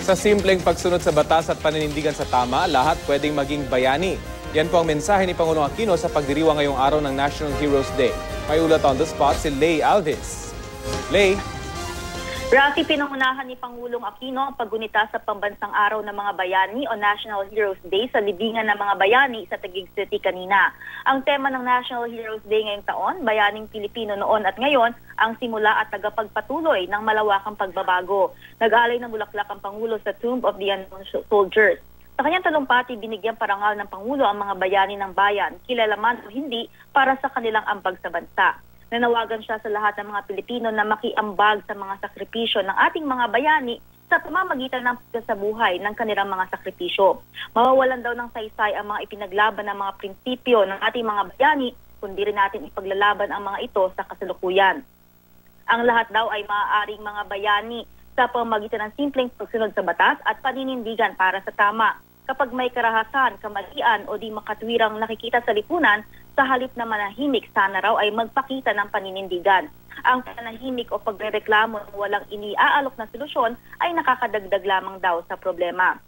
Sa simpleng pagsunod sa batas at paninindigan sa tama, lahat pwedeng maging bayani. Yan po ang mensahe ni Pangulong Aquino sa pagdiriwang ngayong araw ng National Heroes Day. May ulat on the spot si Lay Alves. Lay. Rafi, pinangunahan ni Pangulong Aquino ang paggunita sa pambansang araw ng mga bayani o National Heroes Day sa libingan ng mga bayani sa Taguig City kanina. Ang tema ng National Heroes Day ngayong taon, Bayaning Pilipino noon at ngayon, ang simula at tagapagpatuloy ng malawakang pagbabago. Nag-alay ng bulaklak ang Pangulo sa Tomb of the Unknown Soldiers. Sa kanyang talumpati, binigyang parangal ng Pangulo ang mga bayani ng bayan, kilala man o hindi, para sa kanilang ambag sa bansa. Nanawagan siya sa lahat ng mga Pilipino na makiambag sa mga sakripisyo ng ating mga bayani sa pamamagitan ng pagsabuhay ng kanilang mga sakripisyo. Mawawalan daw ng saysay ang mga ipinaglaban ng mga prinsipyo ng ating mga bayani, kundi rin natin ipaglalaban ang mga ito sa kasalukuyan. Ang lahat daw ay maaaring mga bayani sa pamamagitan ng simpleng pagsunod sa batas at paninindigan para sa tama. Kapag may karahasan, kamalian o di makatwirang nakikita sa lipunan, sa halip na manahimik, sana raw ay magpakita ng paninindigan. Ang panahimik o pagrereklamo ng walang iniaalok na solusyon ay nakakadagdag lamang daw sa problema.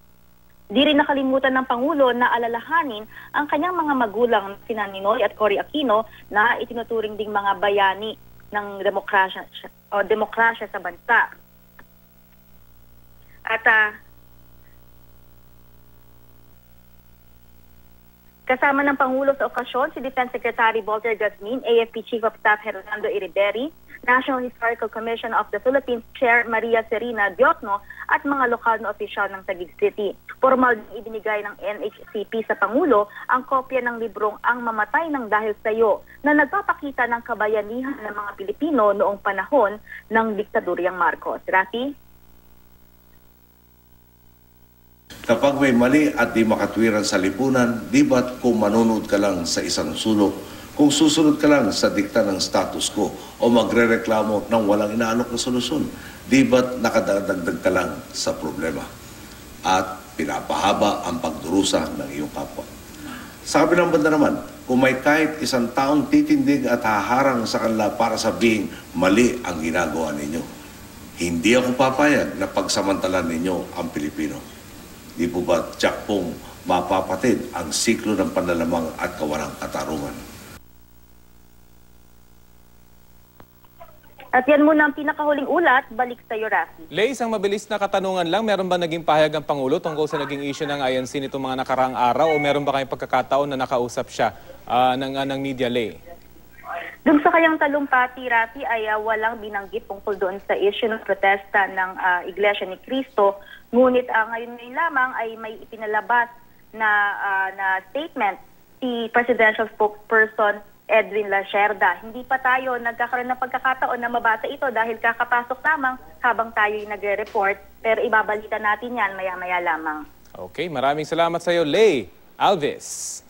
Di rin nakalimutan ng Pangulo na alalahanin ang kanyang mga magulang sina Ninoy at Cory Aquino na itinuturing ding mga bayani ng demokrasya sa bansa. At kasama ng Pangulo sa okasyon si Defense Secretary Walter Gasmin, AFP Chief of Staff Hernando Irideri, National Historical Commission of the Philippines Chair Maria Serena Diokno at mga lokal na opisyal ng Taguig City. Formal din ibinigay ng NHCP sa Pangulo ang kopya ng librong Ang Mamatay ng Dahil Sa'yo na nagpapakita ng kabayanihan ng mga Pilipino noong panahon ng diktadoryang Marcos. Rafi? Kapag may mali at di makatwiran sa lipunan, di ba't kung manunod ka lang sa isang sulok, kung susunod ka lang sa dikta ng status quo o magrereklamo ng walang inaalok na solusyon, di ba't nakadagdag ka lang sa problema at pinapahaba ang pagdurusa ng iyong kapwa. Sa kabilang banda naman, kung may kahit isang taong titindig at haharang sa kanila para sabihin mali ang ginagawa ninyo, hindi ako papayag na pagsamantalan ninyo ang Pilipino. Di po ba tiyak pong mapapatid ang siklo ng panlalamang at kawalang katarungan? At yan muna ang pinakahuling ulat. Balik sa iyo, Rafi. Lay, isang mabilis na katanungan lang. Meron ba naging pahayag ang Pangulo tungkol sa naging issue ng INC nitong mga nakaraang araw o meron ba kayong pagkakataon na nakausap siya ng media, Lay? Doon sa kanyang talumpati, Rafi, ay walang binanggit tungkol doon sa issue ng protesta ng Iglesia ni Cristo. Ngunit ngayon lamang ay may ipinalabas na statement si Presidential Spokesperson Edwin Lacerda. Hindi pa tayo nagkakaroon ng pagkakataon na mabasa ito dahil kakapasok lamang habang tayo'y nagre-report. Pero ibabalita natin yan maya-maya lamang. Okay, maraming salamat sa iyo, Lay Alves.